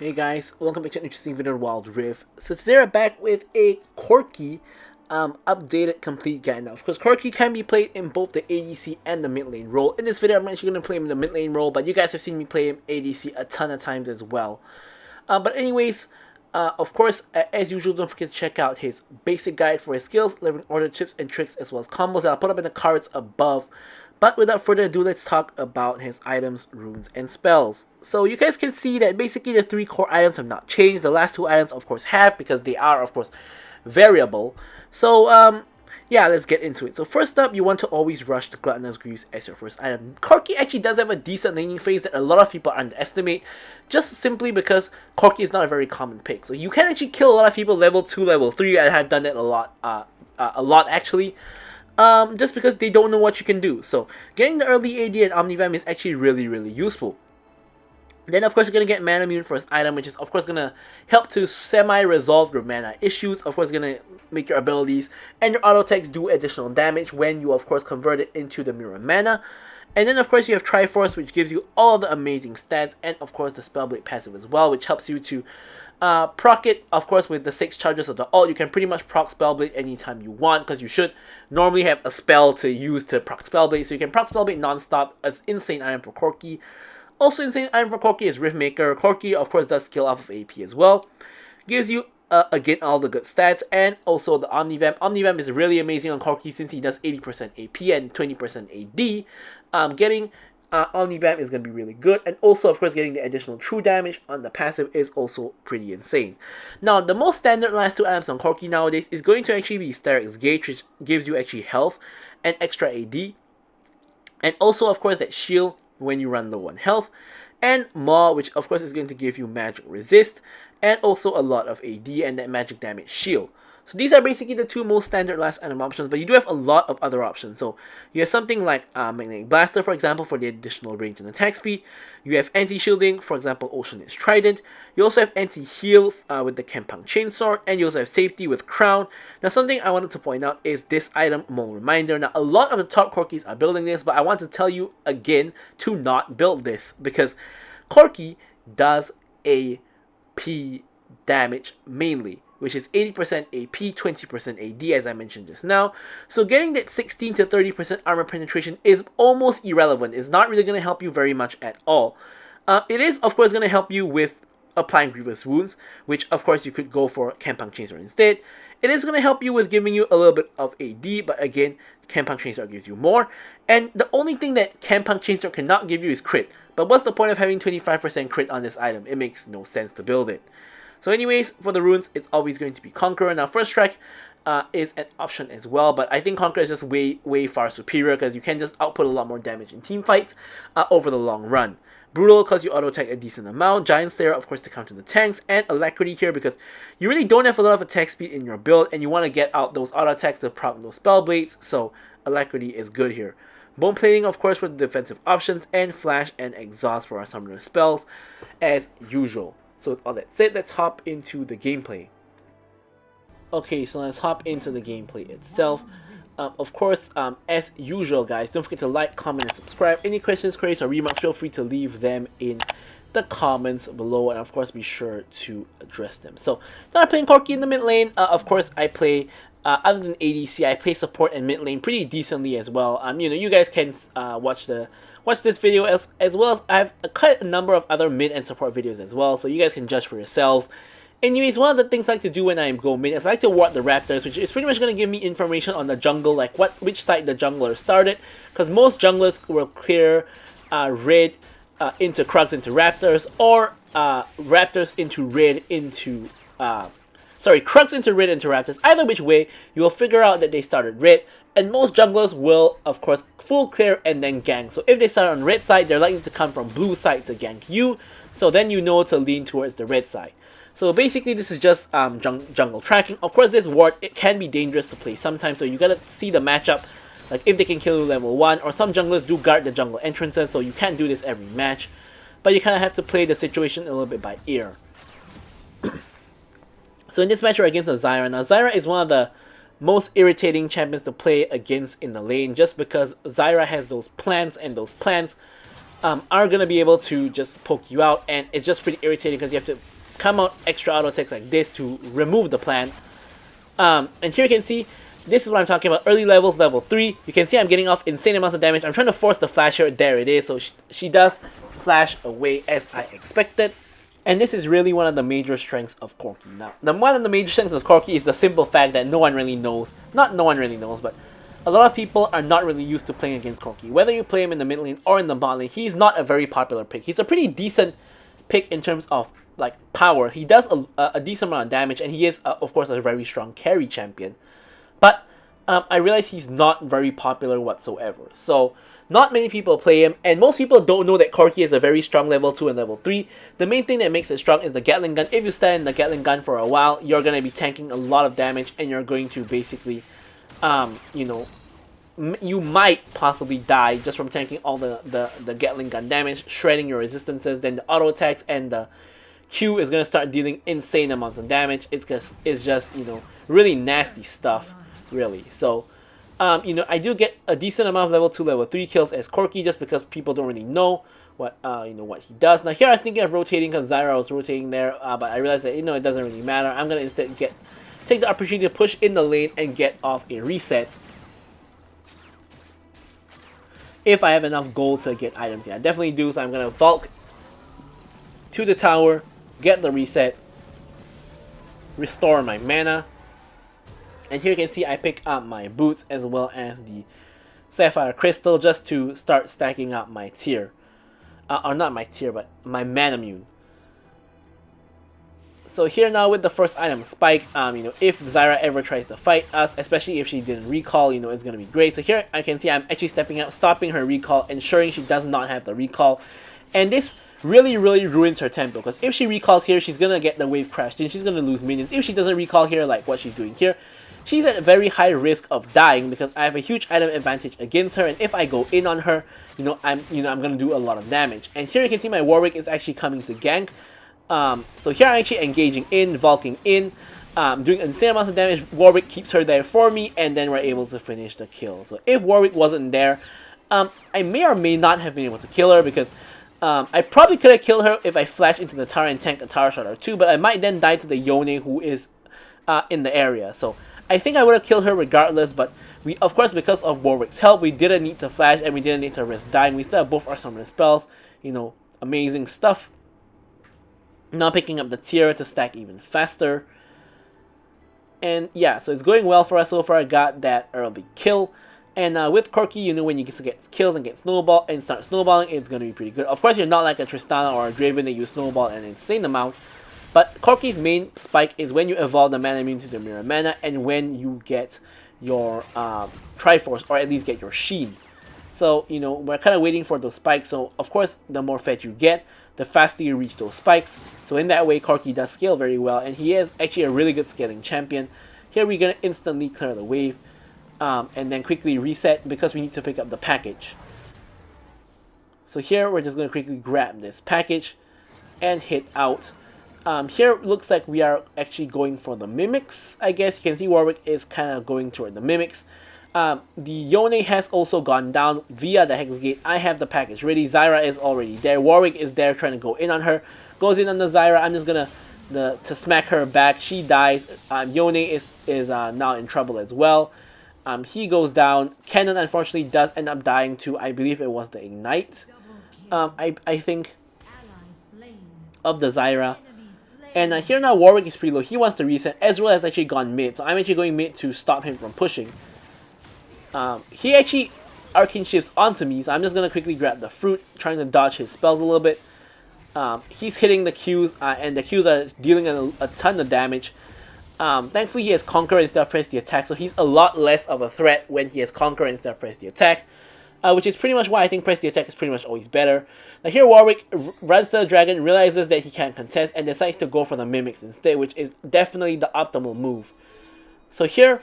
Hey guys, welcome back to an interesting video of Wild Rift. So today we're back with a Corki updated complete guide now. Of course, Corki can be played in both the ADC and the mid lane role. In this video, I'm actually going to play him in the mid lane role, but you guys have seen me play him ADC a ton of times as well. But anyways, of course, as usual, don't forget to check out his basic guide for his skills, living order tips and tricks, as well as combos that I'll put up in the cards above. But without further ado, let's talk about his items, runes, and spells. So you guys can see that basically the three core items have not changed. The last two items, of course, have, because they are, of course, variable. So, yeah, let's get into it. So first up, you want to always rush the Gluttonous Greaves as your first item. Corki actually does have a decent laning phase that a lot of people underestimate, just simply because Corki is not a very common pick. So you can actually kill a lot of people level 2, level 3, and I've done that a lot actually. Just because they don't know what you can do. So getting the early AD and Omnivamp is actually really useful. Then of course you're going to get Mana Immune for his item, which is of course going to help to semi-resolve your mana issues. Of course going to make your abilities and your auto attacks do additional damage when you of course convert it into the Mirror Mana. And then of course you have Triforce, which gives you all the amazing stats, and of course the Spellblade passive as well, which helps you to proc it. Of course, with the 6 charges of the ult, you can pretty much proc Spellblade anytime you want, because you should normally have a spell to use to proc Spellblade, so you can proc Spellblade non-stop. It's insane item for Corki. Also insane item for Corki is Riftmaker. Corki of course does skill off of AP as well. Gives you again all the good stats, and also the Omnivamp. Omnivamp is really amazing on Corki since he does 80% AP and 20% AD. Getting Omnivamp is going to be really good, and also of course getting the additional true damage on the passive is also pretty insane. Now the most standard last two items on Corki nowadays is going to actually be Steric's Gauge, which gives you actually health and extra AD, and also of course that shield when you run low on health, and Maw, which of course is going to give you magic resist and also a lot of AD and that magic damage shield. So these are basically the two most standard last item options, but you do have a lot of other options. So you have something like Magnetic Blaster, for example, for the additional range and attack speed. You have anti-shielding, for example, Oceanist Trident. You also have anti-heal with the Kempang Chainsword, and you also have safety with Crown. Now something I wanted to point out is this item, Mole Reminder. Now a lot of the top Corkis are building this, but I want to tell you again to not build this, because Corki does AP damage mainly, which is 80% AP, 20% AD, as I mentioned just now. So getting that 16 to 30% armor penetration is almost irrelevant. It's not really going to help you very much at all. It is, of course, going to help you with applying Grievous Wounds, which, of course, you could go for Kempang Chainsword instead. It is going to help you with giving you a little bit of AD, but again, Kempang Chainsword gives you more. And the only thing that Kempang Chainsword cannot give you is crit. But what's the point of having 25% crit on this item? It makes no sense to build it. So anyways, for the runes, it's always going to be Conqueror. Now, First Strike is an option as well, but I think Conqueror is just way far superior, because you can just output a lot more damage in team fights over the long run. Brutal, because you auto-attack a decent amount. Giant Slayer, of course, to counter the tanks. And Alacrity here, because you really don't have a lot of attack speed in your build, and you want to get out those auto-attacks to proc those Spellblades, so Alacrity is good here. Bone Plating, of course, with the defensive options, and Flash and Exhaust for our summoner spells, as usual. So with all that said, let's hop into the gameplay. Okay, so let's hop into the gameplay itself. Of course, as usual, guys, don't forget to like, comment, and subscribe. Any questions, queries, or remarks, feel free to leave them in the comments below, and of course, be sure to address them. So, now I'm playing Corki in the mid lane. Of course, I play, other than ADC, I play support and mid lane pretty decently as well. You know, you guys can watch this video as well as I have quite a number of other mid and support videos as well, so you guys can judge for yourselves. Anyways, one of the things I like to do when I go mid is I like to ward the Raptors, which is pretty much going to give me information on the jungle, like which side the jungler started, because most junglers will clear red into Krugs into Raptors, or Raptors into red into Krugs into red into Raptors. Either which way, you will figure out that they started red. And most junglers will, of course, full clear and then gank. So if they start on red side, they're likely to come from blue side to gank you. So then you know to lean towards the red side. So basically, this is just jungle tracking. Of course, this ward, it can be dangerous to play sometimes. So you gotta see the matchup, like if they can kill you level 1. Or some junglers do guard the jungle entrances, so you can't do this every match. But you kind of have to play the situation a little bit by ear. So in this match, we're against a Zyra. Now, Zyra is one of the most irritating champions to play against in the lane, just because Zyra has those plants, and those plants are gonna be able to just poke you out, and it's just pretty irritating because you have to come out extra auto attacks like this to remove the plant. And here you can see, this is what I'm talking about, early levels, level 3. You can see I'm getting off insane amounts of damage. I'm trying to force the flash here. There it is. So she does flash away as I expected. And this is really one of the major strengths of Corki. Now, one of the major strengths of Corki is the simple fact that no one really knows. Not no one really knows, but a lot of people are not really used to playing against Corki. Whether you play him in the mid lane or in the bot lane, he's not a very popular pick. He's a pretty decent pick in terms of like power. He does a decent amount of damage, and he is, of course, a very strong carry champion. But I realize he's not very popular whatsoever. So not many people play him, and most people don't know that Corki is a very strong level 2 and level 3. The main thing that makes it strong is the Gatling gun. If you stand in the Gatling gun for a while, you're going to be tanking a lot of damage, and you're going to basically, you know, you might possibly die just from tanking all the Gatling gun damage, shredding your resistances. Then the auto attacks and the Q is going to start dealing insane amounts of damage. It's just, you know, really nasty stuff, really. So, you know, I do get a decent amount of level 2, level 3 kills as Corki just because people don't really know what, you know, what he does. Now here I was thinking of rotating because Zyra was rotating there, but I realized that, you know, it doesn't really matter. I'm going to instead take the opportunity to push in the lane and get off a reset. If I have enough gold to get items, yeah, I definitely do. So I'm going to Valk to the tower, get the reset, restore my mana. And here you can see I pick up my boots as well as the sapphire crystal just to start stacking up my tier. Or not my tier, but my mana mune. So here now with the first item, Spike, you know, if Zyra ever tries to fight us, especially if she didn't recall, you know, it's going to be great. So here I can see I'm actually stepping out, stopping her recall, ensuring she does not have the recall. And this really ruins her tempo, because if she recalls here, she's going to get the wave crashed and she's going to lose minions. If she doesn't recall here, like what she's doing here, she's at a very high risk of dying because I have a huge item advantage against her, and if I go in on her, I'm going to do a lot of damage. And here you can see my Warwick is actually coming to gank. So here I'm actually engaging in, Valking in, doing insane amounts of damage. Warwick keeps her there for me, and then we're able to finish the kill. So if Warwick wasn't there, I may or may not have been able to kill her, because I probably could have killed her if I flashed into the tower and tanked a tower shot or two, but I might then die to the Yone who is in the area. So I think I would have killed her regardless, but we, of course, because of Warwick's help, we didn't need to flash and we didn't need to risk dying. We still have both our summon spells, you know, amazing stuff. Now picking up the tier to stack even faster. And yeah, so it's going well for us so far. I got that early kill. And with Corki, you know, when you get kills and get snowball and start snowballing, it's going to be pretty good. Of course, you're not like a Tristana or a Draven that you snowball an insane amount. But Corki's main spike is when you evolve the mana immune to the mirror mana, and when you get your Triforce, or at least get your Sheen. So, you know, we're kind of waiting for those spikes. So, of course, the more fetch you get, the faster you reach those spikes. So in that way, Corki does scale very well, and he is actually a really good scaling champion. Here we're going to instantly clear the wave, and then quickly reset because we need to pick up the package. So here we're just going to quickly grab this package and hit out. Here it looks like we are actually going for the Mimics, I guess. You can see Warwick is kind of going toward the Mimics. The Yone has also gone down via the Hex Gate. I have the package ready. Zyra is already there. Warwick is there trying to go in on her. Goes in on the Zyra. I'm just gonna to smack her back. She dies. Yone is now in trouble as well. He goes down. Cannon unfortunately does end up dying too. I believe it was the Ignite. I think of the Zyra. And here now Warwick is pretty low. He wants to reset. Ezreal has actually gone mid, so I'm actually going mid to stop him from pushing. He actually arcane shifts onto me, so I'm just going to quickly grab the fruit, trying to dodge his spells a little bit. He's hitting the Qs, and the Qs are dealing a ton of damage. Thankfully he has Conquer instead of Press the Attack, so he's a lot less of a threat when he has Conquer instead of Press the Attack. Which is pretty much why I think Press the Attack is pretty much always better. Now here Warwick runs to the dragon, realizes that he can't contest, and decides to go for the Mimics instead, which is definitely the optimal move. So here,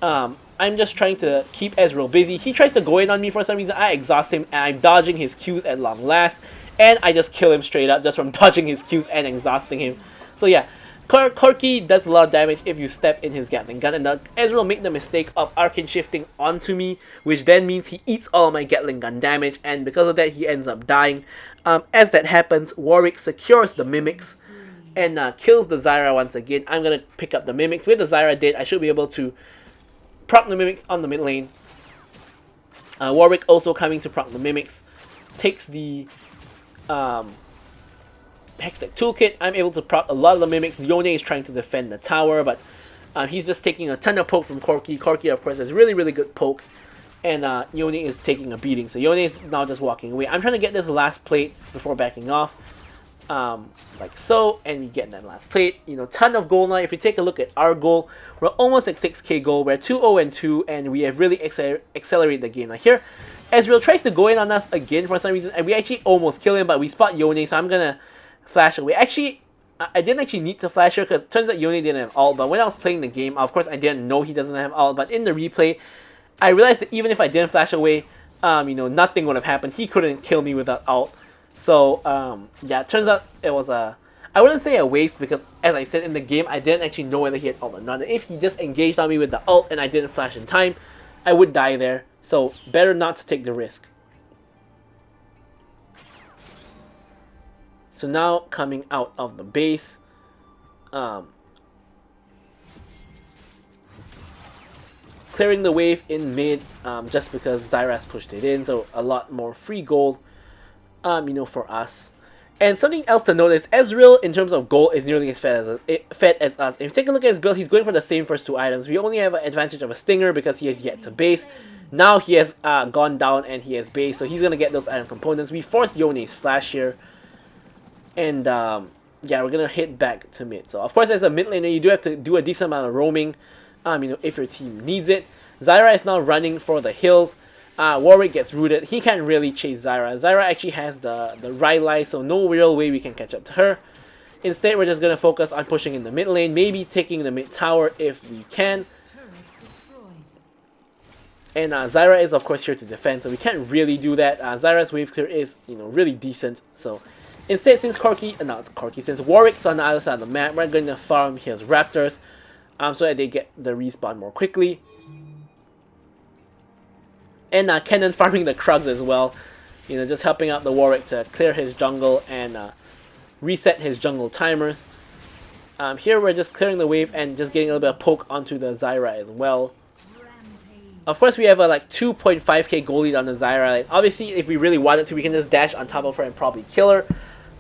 I'm just trying to keep Ezreal busy. He tries to go in on me for some reason. I exhaust him, and I'm dodging his Qs at long last. And I just kill him straight up just from dodging his Qs and exhausting him. So yeah, Corki does a lot of damage if you step in his Gatling gun, and Ezreal made the mistake of Arcane shifting onto me, which then means he eats all of my Gatling gun damage, and because of that he ends up dying. As that happens, Warwick secures the Mimics and kills the Zyra once again. I'm gonna pick up the Mimics. With the Zyra dead, I should be able to proc the Mimics on the mid lane. Warwick also coming to proc the Mimics, takes the Hextech Toolkit. I'm able to proc a lot of the Mimics. Yone is trying to defend the tower, but he's just taking a ton of poke from Corki. Corki, of course, has really, really good poke, and Yone is taking a beating. So Yone is now just walking away. I'm trying to get this last plate before backing off, like so, and we get that last plate. You know, ton of gold now. If you take a look at our goal, we're almost at 6k gold. We're 2-0-2, and we have really accelerated the game. Now here, Ezreal tries to go in on us again for some reason, and we actually almost kill him, but we spot Yone, so I'm gonna flash away. Actually, I didn't actually need to flash her because it turns out Yone didn't have ult, but when I was playing the game, of course I didn't know he doesn't have ult, but in the replay, I realized that even if I didn't flash away, you know, nothing would have happened. He couldn't kill me without ult. So, yeah, it turns out it was I wouldn't say a waste because, as I said in the game, I didn't actually know whether he had ult or not. If he just engaged on me with the ult and I didn't flash in time, I would die there. So, better not to take the risk. So now coming out of the base, clearing the wave in mid, just because Zyra's pushed it in, so a lot more free gold, you know, for us. And something else to notice, Ezreal in terms of gold is nearly as fed as us. If you take a look at his build, he's going for the same first two items. We only have an advantage of a Stinger because he has yet to base. Now he has gone down and he has base, so he's going to get those item components. We forced Yone's flash here. And yeah, we're gonna hit back to mid. So of course, as a mid laner, you do have to do a decent amount of roaming, you know, if your team needs it. Zyra is now running for the hills. Warwick gets rooted. He can't really chase Zyra. Zyra actually has the Rylai, so no real way we can catch up to her. Instead, we're just gonna focus on pushing in the mid lane, maybe taking the mid tower if we can. And Zyra is of course here to defend, so we can't really do that. Zyra's wave clear is, you know, really decent. So instead, since since Warwick's on the other side of the map, we're going to farm his Raptors, so that they get the respawn more quickly. And Kennen farming the Krugs as well, you know, just helping out the Warwick to clear his jungle and reset his jungle timers. Here we're just clearing the wave and just getting a little bit of poke onto the Zyra as well. Of course, we have a like 2.5k gold lead on the Zyra. Like, obviously, if we really wanted to, we can just dash on top of her and probably kill her.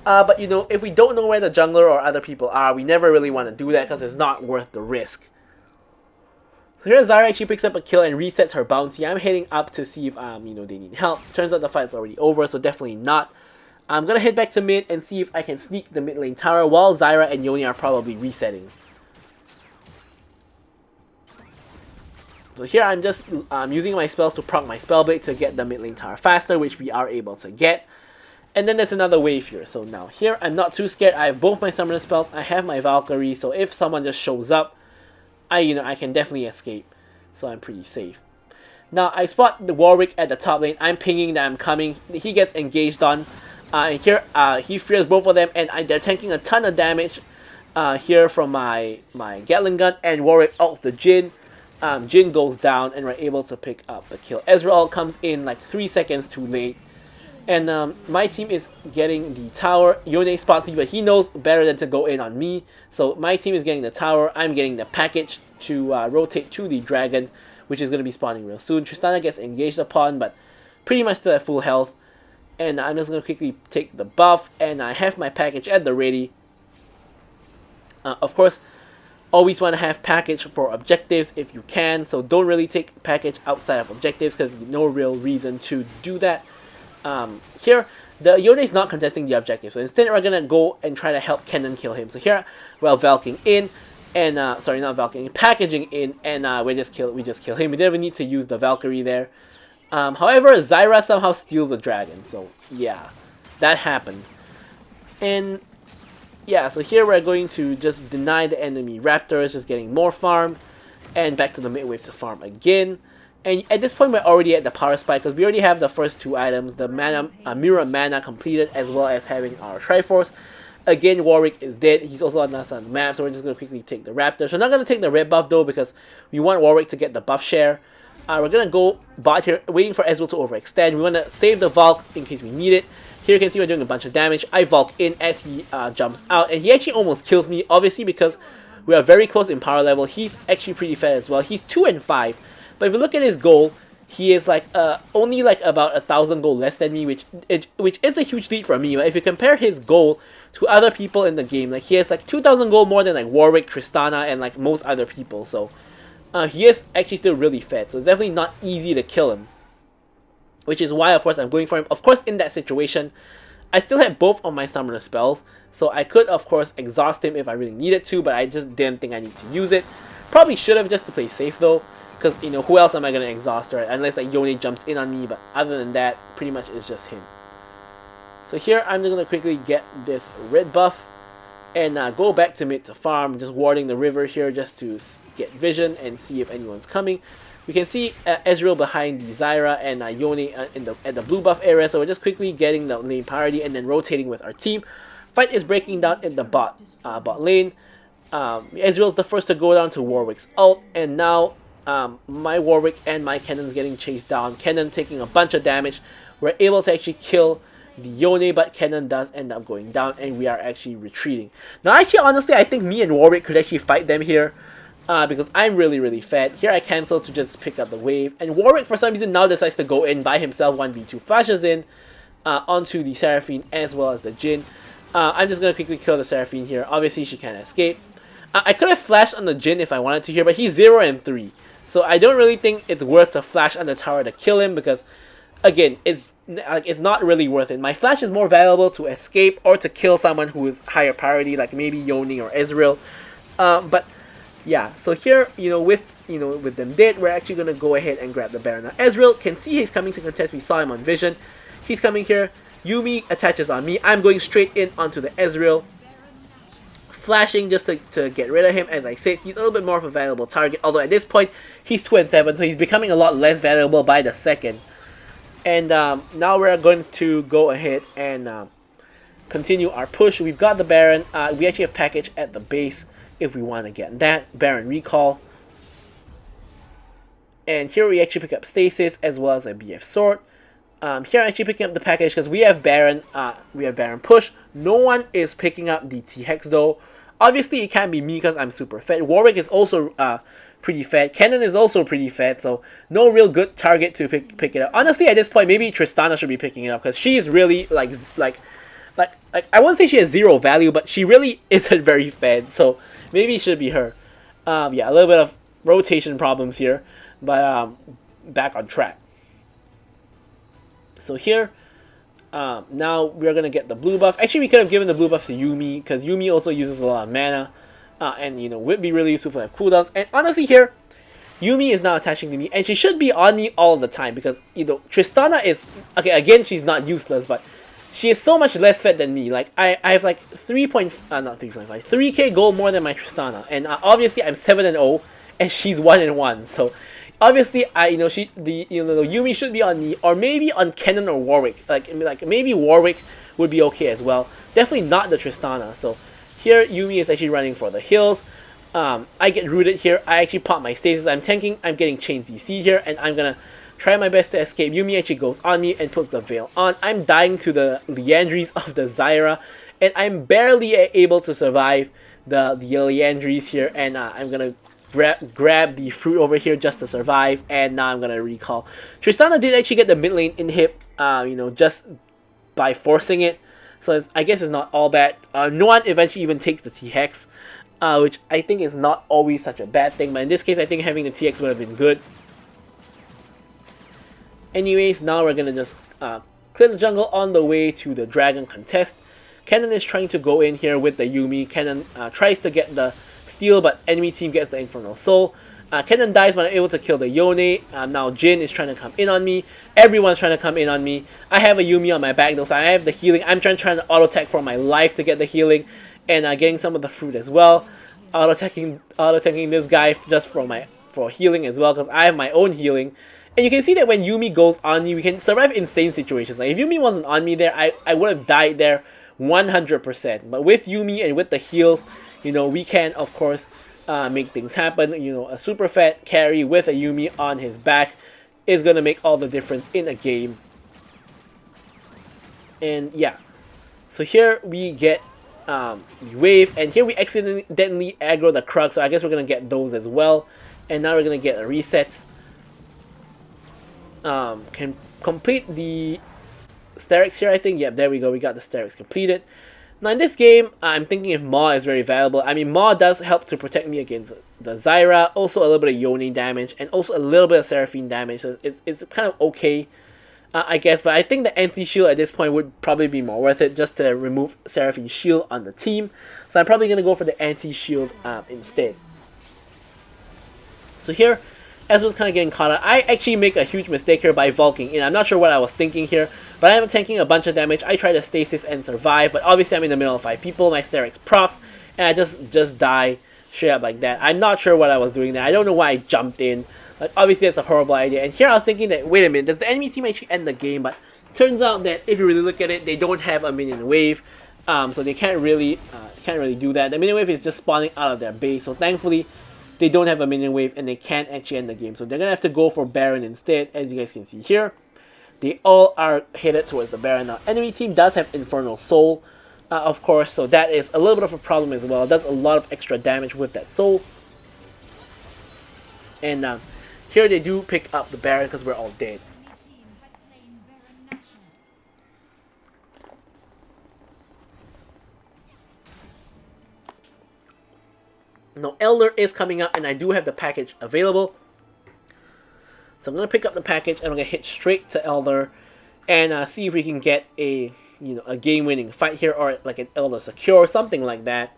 But you know, if we don't know where the jungler or other people are, we never really want to do that because it's not worth the risk. So here Zyra actually picks up a kill and resets her bounty. I'm heading up to see if you know, they need help. Turns out the fight's already over, so definitely not. I'm gonna head back to mid and see if I can sneak the mid lane tower while Zyra and Yone are probably resetting. So here I'm just using my spells to proc my spellblade to get the mid lane tower faster, which we are able to get. And then there's another wave here. So now here I'm not too scared. I have both my summoner spells. I have my Valkyrie. So if someone just shows up, I can definitely escape. So I'm pretty safe. Now I spot the Warwick at the top lane. I'm pinging that I'm coming. He gets engaged on. And here he fears both of them, and they're tanking a ton of damage here from my Gatling gun. And Warwick ults the Jhin. Jhin goes down, and we're able to pick up the kill. Ezreal comes in like 3 seconds too late. And my team is getting the tower. Yone spots me, but he knows better than to go in on me. So my team is getting the tower. I'm getting the package to rotate to the dragon, which is going to be spawning real soon. Tristana gets engaged upon, but pretty much still at full health. And I'm just going to quickly take the buff, and I have my package at the ready. Of course, always want to have package for objectives if you can. So don't really take package outside of objectives because no real reason to do that. Here, the Yone is not contesting the objective, so instead we're gonna go and try to help Kennen kill him. So here, we're Valking in, and sorry, not Valking, packaging in, and we just kill him. We didn't even need to use the Valkyrie there. However, Zyra somehow steals the dragon, so yeah, that happened. And yeah, so here we're going to just deny the enemy Raptors, just getting more farm, and back to the mid wave to farm again. And at this point, we're already at the power spike because we already have the first two items, the mana, Mirror Mana completed, as well as having our Triforce. Again, Warwick is dead. He's also on the map, so we're just going to quickly take the Raptor. So we're not going to take the red buff though, because we want Warwick to get the buff share. We're going to go bot here, waiting for Ezreal to overextend. We want to save the Valk in case we need it. Here you can see we're doing a bunch of damage. I Valk in as he jumps out, and he actually almost kills me, obviously because we are very close in power level. He's actually pretty fat as well. He's 2 and 5, but if you look at his goal, he is like only like about 1,000 gold less than me, which is a huge lead for me. But if you compare his goal to other people in the game, like he has like 2,000 gold more than like Warwick, Tristana, and like most other people. So he is actually still really fat. So it's definitely not easy to kill him, which is why of course I'm going for him. Of course, in that situation, I still had both of my summoner spells, so I could of course exhaust him if I really needed to, but I just didn't think I need to use it. Probably should have, just to play safe though. Because, you know, who else am I going to exhaust, right? Unless, like, Yone jumps in on me. But other than that, pretty much it's just him. So here, I'm just going to quickly get this red buff. And go back to mid to farm. Just warding the river here just to get vision and see if anyone's coming. We can see Ezreal behind the Zyra and Yone at the blue buff area. So we're just quickly getting the lane priority and then rotating with our team. Fight is breaking down in the bot lane. Ezreal's the first to go down to Warwick's ult. And now my Warwick and my Kennen's getting chased down. Kennen taking a bunch of damage. We're able to actually kill the Yone, but Kennen does end up going down, and we are actually retreating. Now, actually, honestly, I think me and Warwick could actually fight them here, because I'm really fat. Here I cancel to just pick up the wave, and Warwick, for some reason, now decides to go in by himself, 1v2, flashes in onto the Seraphine as well as the Jhin. I'm just going to quickly kill the Seraphine here. Obviously, she can't escape. I could have flashed on the Jhin if I wanted to here, but he's 0 and 3. So I don't really think it's worth to flash on the tower to kill him, because, again, it's not really worth it. My flash is more valuable to escape or to kill someone who is higher priority, like maybe Yone or Ezreal. But yeah, so here, with them dead, we're actually gonna go ahead and grab the Baron. Now Ezreal can see he's coming to contest. We saw him on vision. He's coming here. Yumi attaches on me. I'm going straight in onto the Ezreal, flashing just to get rid of him. As I said, he's a little bit more of a valuable target, although at this point he's 2 and 7, so he's becoming a lot less valuable by the second. And now we're going to go ahead and continue our push. We've got the Baron. We actually have package at the base if we want to get that Baron recall. And here we actually pick up Stasis as well as a BF Sword. Here I'm actually picking up the package because we have Baron push. No one is picking up the T-Hex though. Obviously, it can't be me because I'm super fat. Warwick is also pretty fat. Kennen is also pretty fat, so no real good target to pick it up. Honestly, at this point, maybe Tristana should be picking it up because she's really like I won't say she has 0 value, but she really isn't very fat. So maybe it should be her. Yeah, a little bit of rotation problems here, but back on track. So here. Now we're gonna get the blue buff. Actually, we could have given the blue buff to Yumi because Yumi also uses a lot of mana, and would be really useful to have cooldowns. And honestly, here Yumi is now attaching to me, and she should be on me all the time because Tristana is okay. Again, she's not useless, but she is so much less fat than me. Like I have like 3K gold more than my Tristana, and obviously I'm 7 and 0, and she's 1 and 1. So. Obviously, the Yumi should be on me, or maybe on Kennen or Warwick. Like maybe Warwick would be okay as well. Definitely not the Tristana. So here, Yumi is actually running for the hills. I get rooted here. I actually pop my stasis. I'm tanking. I'm getting chain CC here, and I'm gonna try my best to escape. Yumi actually goes on me and puts the veil on. I'm dying to the Liandries of the Zyra, and I'm barely able to survive the Liandries here. And I'm gonna grab the fruit over here just to survive, and now I'm gonna recall. Tristana did actually get the mid lane inhib, just by forcing it, so I guess it's not all bad. No one eventually even takes the T-Hex, which I think is not always such a bad thing, but in this case I think having the T-Hex would have been good. Anyways, now we're gonna just clear the jungle on the way to the dragon contest. Kennen is trying to go in here with the Yumi. Kennen tries to get the steal, but enemy team gets the Infernal Soul. Kennen dies, but I'm able to kill the Yone. Now Jhin is trying to come in on me. Everyone's trying to come in on me. I have a Yumi on my back though, so I have the healing. I'm trying to auto-attack for my life to get the healing, and getting some of the fruit as well. Auto-attacking this guy just for healing as well, because I have my own healing. And you can see that when Yumi goes on me, we can survive insane situations. Like if Yumi wasn't on me there, I would have died there 100%. But with Yuumi and with the heals, you know, we can of course make things happen. You know, a super fat carry with a Yuumi on his back is gonna make all the difference in a game. And yeah, so here we get the wave, and here we accidentally aggro the Krug, so I guess we're gonna get those as well. And now we're gonna get a reset. Can complete the Sterix here, I think. Yeah, there we go. We got the Sterix completed. Now in this game, I'm thinking if Maw is very valuable. I mean, Maw does help to protect me against the Zyra, also a little bit of Yone damage, and also a little bit of Seraphine damage. So it's kind of okay, I guess. But I think the anti-shield at this point would probably be more worth it, just to remove Seraphine's shield on the team. So I'm probably going to go for the anti-shield instead. So here, Ezreal's kind of getting caught up. I actually make a huge mistake here by Vulking in. I'm not sure what I was thinking here, but I am tanking a bunch of damage. I try to stasis and survive, but obviously I'm in the middle of 5 people. My Sterix procs, and I just die straight up like that. I'm not sure what I was doing there. I don't know why I jumped in. But obviously that's a horrible idea. And here I was thinking that, wait a minute, does the enemy team actually end the game? But turns out that if you really look at it, they don't have a minion wave, so they can't really do that. The minion wave is just spawning out of their base. So thankfully, they don't have a minion wave and they can't actually end the game. So they're gonna have to go for Baron instead, as you guys can see here. They all are headed towards the Baron now. Enemy team does have Infernal Soul, of course, so that is a little bit of a problem as well. It does a lot of extra damage with that soul. And here they do pick up the Baron because we're all dead. Now Elder is coming up and I do have the package available. So I'm going to pick up the package and I'm going to hit straight to Elder and see if we can get a game-winning fight here, or like an Elder secure, something like that.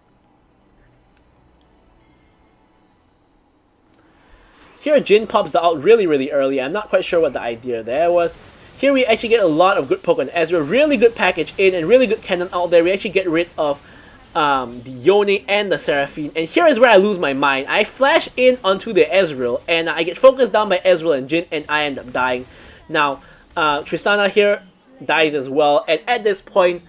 Here Jhin pops out really early. I'm not quite sure what the idea there was. Here we actually get a lot of good poke on Ezreal, really good package in and really good cannon out there. We actually get rid of the Yone and the Seraphine, and here is where I lose my mind. I flash in onto the Ezreal and I get focused down by Ezreal and Jhin and I end up dying. Now Tristana here dies as well, and at this point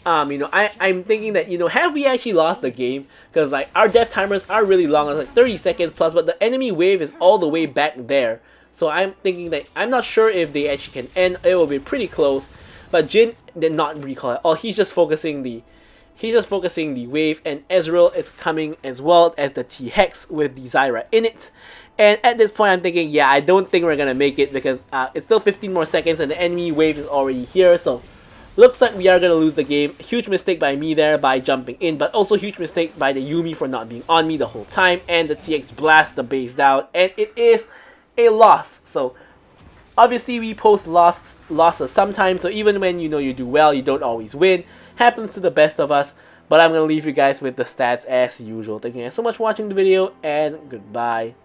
I'm thinking that, have we actually lost the game? Because like our death timers are really long, it's like 30 seconds plus, but the enemy wave is all the way back there. So I'm thinking that I'm not sure if they actually can end. It will be pretty close, but Jhin did not recall it. Oh, he's just focusing the wave, and Ezreal is coming as well as the T-Hex with the Zyra in it. And at this point I'm thinking, yeah, I don't think we're gonna make it because it's still 15 more seconds and the enemy wave is already here. So looks like we are gonna lose the game. Huge mistake by me there by jumping in, but also huge mistake by the Yuumi for not being on me the whole time, and the TX blasts the base down, and it is a loss. So obviously we post losses sometimes, so even when you do well, you don't always win. Happens to the best of us, but I'm going to leave you guys with the stats as usual. Thank you guys so much for watching the video, and goodbye.